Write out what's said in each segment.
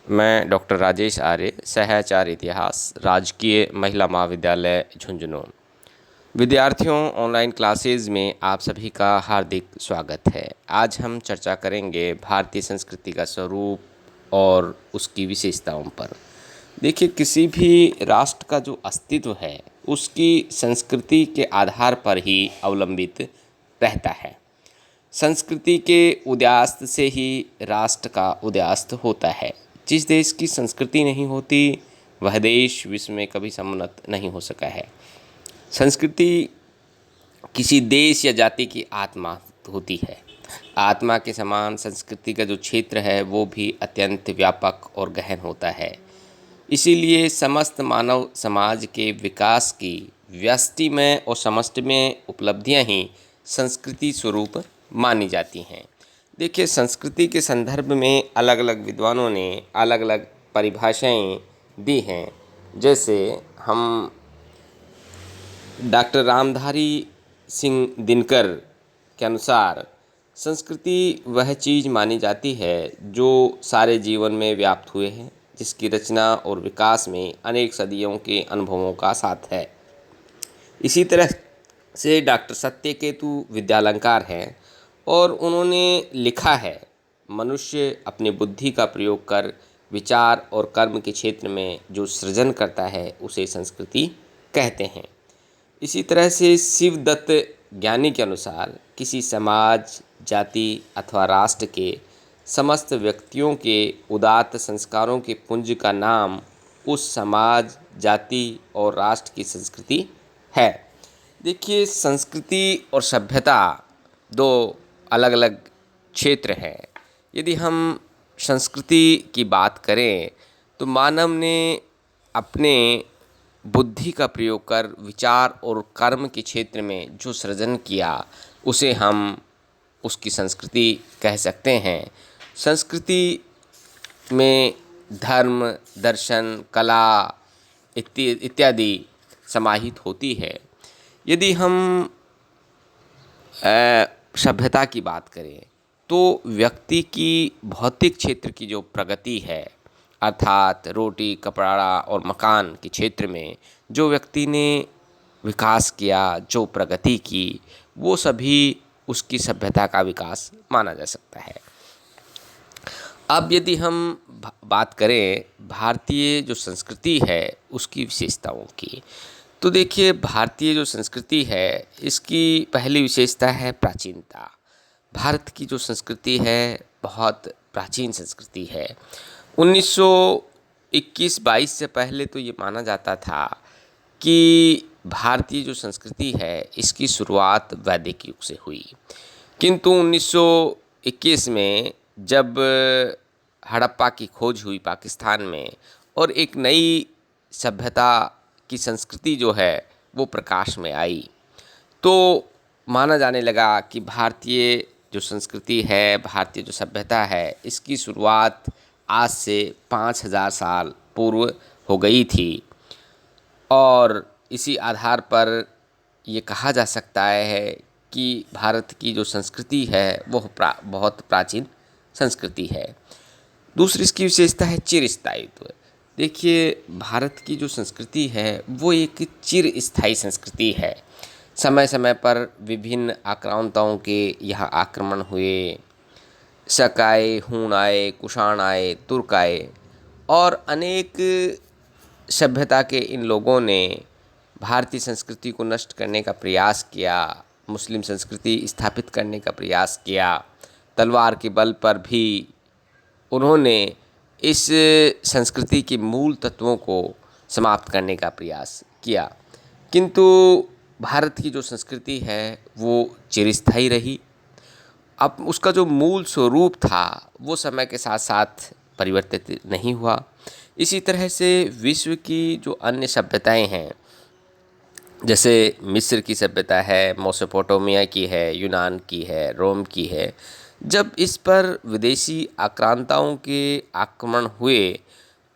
मैं डॉक्टर राजेश आर्य, सहआचार्य इतिहास, राजकीय महिला महाविद्यालय झुंझुनू। विद्यार्थियों, ऑनलाइन क्लासेज में आप सभी का हार्दिक स्वागत है। आज हम चर्चा करेंगे भारतीय संस्कृति का स्वरूप और उसकी विशेषताओं पर। देखिए, किसी भी राष्ट्र का जो अस्तित्व है उसकी संस्कृति के आधार पर ही अवलंबित रहता है। संस्कृति के उदयास्त से ही राष्ट्र का उदयास्त होता है। जिस देश की संस्कृति नहीं होती वह देश विश्व में कभी समुन्नत नहीं हो सका है। संस्कृति किसी देश या जाति की आत्मा होती है। आत्मा के समान संस्कृति का जो क्षेत्र है वो भी अत्यंत व्यापक और गहन होता है। इसीलिए समस्त मानव समाज के विकास की व्यष्टि में और समष्टि में उपलब्धियां ही संस्कृति स्वरूप मानी जाती हैं। देखिए, संस्कृति के संदर्भ में अलग अलग विद्वानों ने अलग अलग परिभाषाएं दी हैं। जैसे हम डॉक्टर रामधारी सिंह दिनकर के अनुसार संस्कृति वह चीज़ मानी जाती है जो सारे जीवन में व्याप्त हुए हैं, जिसकी रचना और विकास में अनेक सदियों के अनुभवों का साथ है। इसी तरह से डॉक्टर सत्यकेतु विद्यालंकार हैं और उन्होंने लिखा है, मनुष्य अपनी बुद्धि का प्रयोग कर विचार और कर्म के क्षेत्र में जो सृजन करता है उसे संस्कृति कहते हैं। इसी तरह से शिवदत्त ज्ञानी के अनुसार किसी समाज, जाति अथवा राष्ट्र के समस्त व्यक्तियों के उदात्त संस्कारों के पुंज का नाम उस समाज, जाति और राष्ट्र की संस्कृति है। देखिए, संस्कृति और सभ्यता दो अलग अलग क्षेत्र हैं। यदि हम संस्कृति की बात करें तो मानव ने अपने बुद्धि का प्रयोग कर विचार और कर्म के क्षेत्र में जो सृजन किया उसे हम उसकी संस्कृति कह सकते हैं। संस्कृति में धर्म, दर्शन, कला इत्यादि समाहित होती है। यदि हम सभ्यता की बात करें तो व्यक्ति की भौतिक क्षेत्र की जो प्रगति है, अर्थात रोटी, कपड़ा और मकान के क्षेत्र में जो व्यक्ति ने विकास किया, जो प्रगति की, वो सभी उसकी सभ्यता का विकास माना जा सकता है। अब यदि हम बात करें भारतीय जो संस्कृति है उसकी विशेषताओं की, तो देखिए, भारतीय जो संस्कृति है इसकी पहली विशेषता है प्राचीनता। भारत की जो संस्कृति है बहुत प्राचीन संस्कृति है। 1921-22 से पहले तो ये माना जाता था कि भारतीय जो संस्कृति है इसकी शुरुआत वैदिक युग से हुई, किंतु 1921 में जब हड़प्पा की खोज हुई पाकिस्तान में और एक नई सभ्यता की संस्कृति जो है वो प्रकाश में आई, तो माना जाने लगा कि भारतीय जो संस्कृति है, भारतीय जो सभ्यता है, इसकी शुरुआत आज से 5000 साल पूर्व हो गई थी। और इसी आधार पर ये कहा जा सकता है कि भारत की जो संस्कृति है वो बहुत प्राचीन संस्कृति है। दूसरी इसकी विशेषता है चिरस्थायित्व। देखिए, भारत की जो संस्कृति है वो एक चिरस्थायी संस्कृति है। समय समय पर विभिन्न आक्रांताओं के यहाँ आक्रमण हुए। शक आए, हूण आए, कुषाण आए, तुर्क आए और अनेक सभ्यता के इन लोगों ने भारतीय संस्कृति को नष्ट करने का प्रयास किया, मुस्लिम संस्कृति स्थापित करने का प्रयास किया। तलवार के बल पर भी उन्होंने इस संस्कृति के मूल तत्वों को समाप्त करने का प्रयास किया, किंतु भारत की जो संस्कृति है वो चिरस्थायी रही। अब उसका जो मूल स्वरूप था वो समय के साथ साथ परिवर्तित नहीं हुआ। इसी तरह से विश्व की जो अन्य सभ्यताएं हैं, जैसे मिस्र की सभ्यता है, मेसोपोटामिया की है, यूनान की है, रोम की है, जब इस पर विदेशी आक्रांताओं के आक्रमण हुए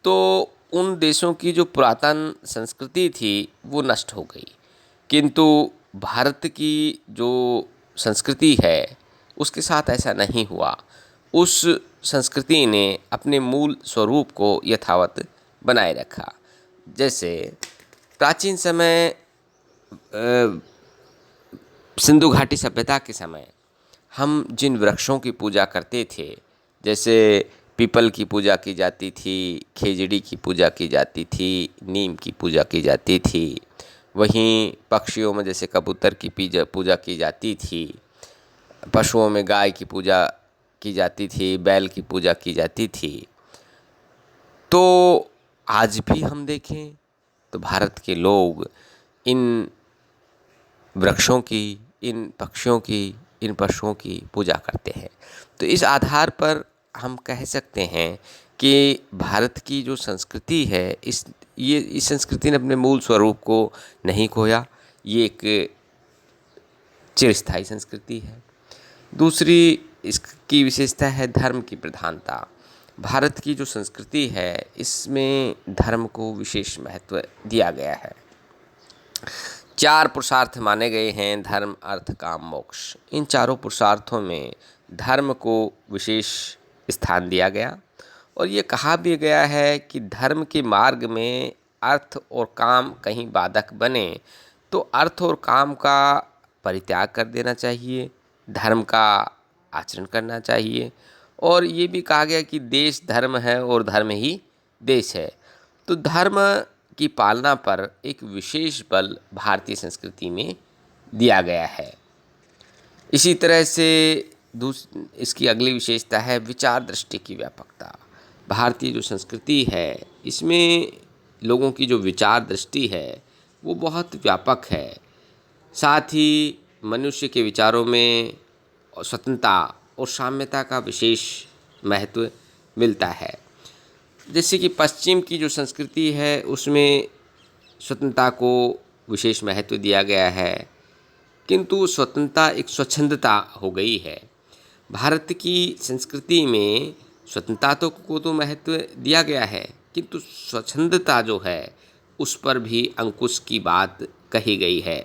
तो उन देशों की जो पुरातन संस्कृति थी वो नष्ट हो गई, किंतु भारत की जो संस्कृति है उसके साथ ऐसा नहीं हुआ। उस संस्कृति ने अपने मूल स्वरूप को यथावत बनाए रखा। जैसे प्राचीन समय सिंधु घाटी सभ्यता के समय हम जिन वृक्षों की पूजा करते थे, जैसे पीपल की पूजा की जाती थी, खेजड़ी की पूजा की जाती थी, नीम की पूजा की जाती थी, वहीं पक्षियों में जैसे कबूतर की पूजा की जाती थी, पशुओं में गाय की पूजा की जाती थी, बैल की पूजा की जाती थी। तो आज भी हम देखें तो भारत के लोग इन वृक्षों की, इन पक्षियों की, इन पशुओं की पूजा करते हैं। तो इस आधार पर हम कह सकते हैं कि भारत की जो संस्कृति है, इस संस्कृति ने अपने मूल स्वरूप को नहीं खोया। ये एक चिरस्थायी संस्कृति है। दूसरी इसकी विशेषता है धर्म की प्रधानता। भारत की जो संस्कृति है, इसमें धर्म को विशेष महत्व दिया गया है। 4 पुरुषार्थ माने गए हैं, धर्म अर्थ काम मोक्ष। इन चारों पुरुषार्थों में धर्म को विशेष स्थान दिया गया और ये कहा भी गया है कि धर्म के मार्ग में अर्थ और काम कहीं बाधक बने तो अर्थ और काम का परित्याग कर देना चाहिए, धर्म का आचरण करना चाहिए। और ये भी कहा गया कि देश धर्म है और धर्म ही देश है। तो धर्म की पालना पर एक विशेष बल भारतीय संस्कृति में दिया गया है। इसी तरह से इसकी अगली विशेषता है विचार दृष्टि की व्यापकता। भारतीय जो संस्कृति है, इसमें लोगों की जो विचार दृष्टि है वो बहुत व्यापक है। साथ ही मनुष्य के विचारों में स्वतंत्रता और साम्यता का विशेष महत्व मिलता है। जैसे कि पश्चिम की जो संस्कृति है, उसमें स्वतंत्रता को विशेष महत्व दिया गया है, किंतु स्वतंत्रता एक स्वच्छंदता हो गई है। भारत की संस्कृति में स्वतंत्रता को तो महत्व दिया गया है, किंतु स्वच्छंदता जो है उस पर भी अंकुश की बात कही गई है।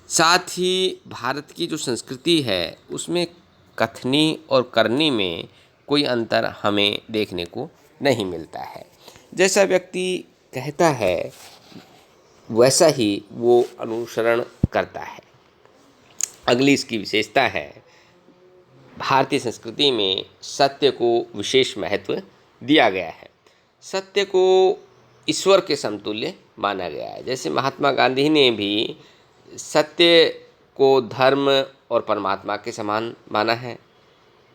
साथ ही भारत की जो संस्कृति है, उसमें कथनी और करनी में कोई अंतर हमें देखने को नहीं मिलता है। जैसा व्यक्ति कहता है वैसा ही वो अनुसरण करता है। अगली इसकी विशेषता है, भारतीय संस्कृति में सत्य को विशेष महत्व दिया गया है। सत्य को ईश्वर के समतुल्य माना गया है। जैसे महात्मा गांधी ने भी सत्य को धर्म और परमात्मा के समान माना है।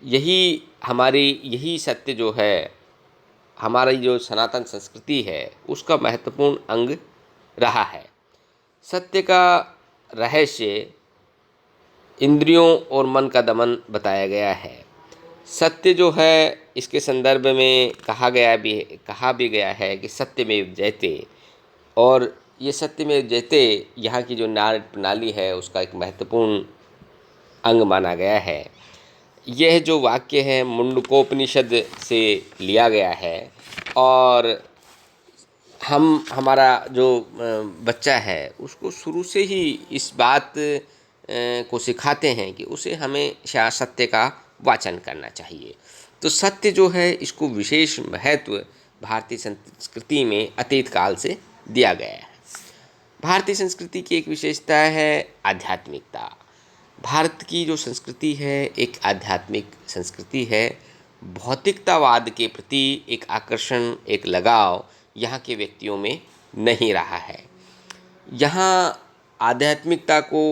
यही सत्य जो है, हमारी जो सनातन संस्कृति है, उसका महत्वपूर्ण अंग रहा है। सत्य का रहस्य इंद्रियों और मन का दमन बताया गया है। सत्य जो है, इसके संदर्भ में कहा भी गया है कि सत्यमेव जयते, और ये सत्यमेव जयते यहाँ की जो न्याय प्रणाली है उसका एक महत्वपूर्ण अंग माना गया है। यह जो वाक्य है मुंडकोपनिषद से लिया गया है और हमारा जो बच्चा है उसको शुरू से ही इस बात को सिखाते हैं कि उसे हमेशा सत्य का वाचन करना चाहिए। तो सत्य जो है, इसको विशेष महत्व भारतीय संस्कृति में अतीत काल से दिया गया है। भारतीय संस्कृति की एक विशेषता है आध्यात्मिकता। भारत की जो संस्कृति है एक आध्यात्मिक संस्कृति है। भौतिकतावाद के प्रति एक आकर्षण, एक लगाव यहाँ के व्यक्तियों में नहीं रहा है। यहाँ आध्यात्मिकता को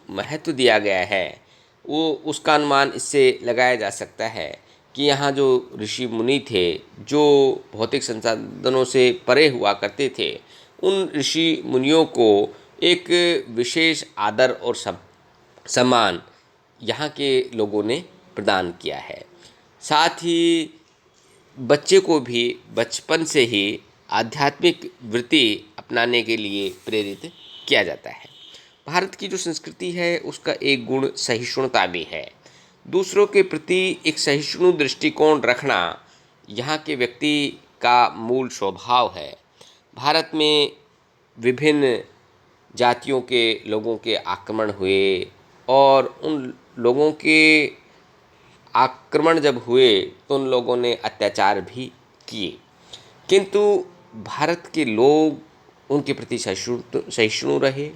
महत्व दिया गया है। उसका अनुमान इससे लगाया जा सकता है कि यहाँ जो ऋषि मुनि थे, जो भौतिक संसाधनों से परे हुआ करते थे, उन ऋषि मुनियों को एक विशेष आदर और सम्मान यहाँ के लोगों ने प्रदान किया है। साथ ही बच्चे को भी बचपन से ही आध्यात्मिक वृत्ति अपनाने के लिए प्रेरित किया जाता है। भारत की जो संस्कृति है उसका एक गुण सहिष्णुता भी है। दूसरों के प्रति एक सहिष्णु दृष्टिकोण रखना यहाँ के व्यक्ति का मूल स्वभाव है। भारत में विभिन्न जातियों के लोगों के आक्रमण हुए और उन लोगों के आक्रमण जब हुए तो उन लोगों ने अत्याचार भी किए, किंतु भारत के लोग उनके प्रति सहिष्णु रहे।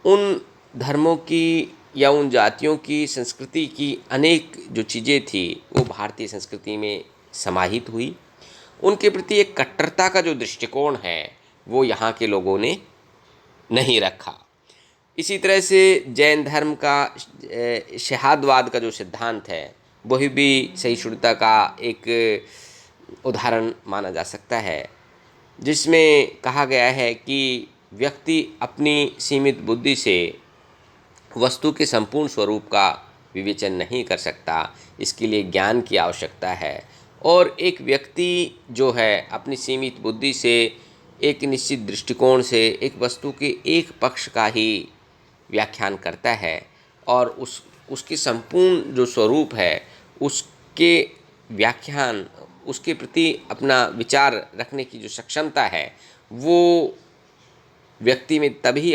उन धर्मों की या उन जातियों की संस्कृति की अनेक जो चीज़ें थी वो भारतीय संस्कृति में समाहित हुई। उनके प्रति एक कट्टरता का जो दृष्टिकोण है वो यहाँ के लोगों ने नहीं रखा। इसी तरह से जैन धर्म का शहादवाद का जो सिद्धांत है वही भी सहिष्णुता का एक उदाहरण माना जा सकता है, जिसमें कहा गया है कि व्यक्ति अपनी सीमित बुद्धि से वस्तु के संपूर्ण स्वरूप का विवेचन नहीं कर सकता, इसके लिए ज्ञान की आवश्यकता है। और एक व्यक्ति जो है अपनी सीमित बुद्धि से एक निश्चित दृष्टिकोण से एक वस्तु के एक पक्ष का ही व्याख्यान करता है और उसके संपूर्ण जो स्वरूप है उसके व्याख्यान, उसके प्रति अपना विचार रखने की जो सक्षमता है वो व्यक्ति में तभी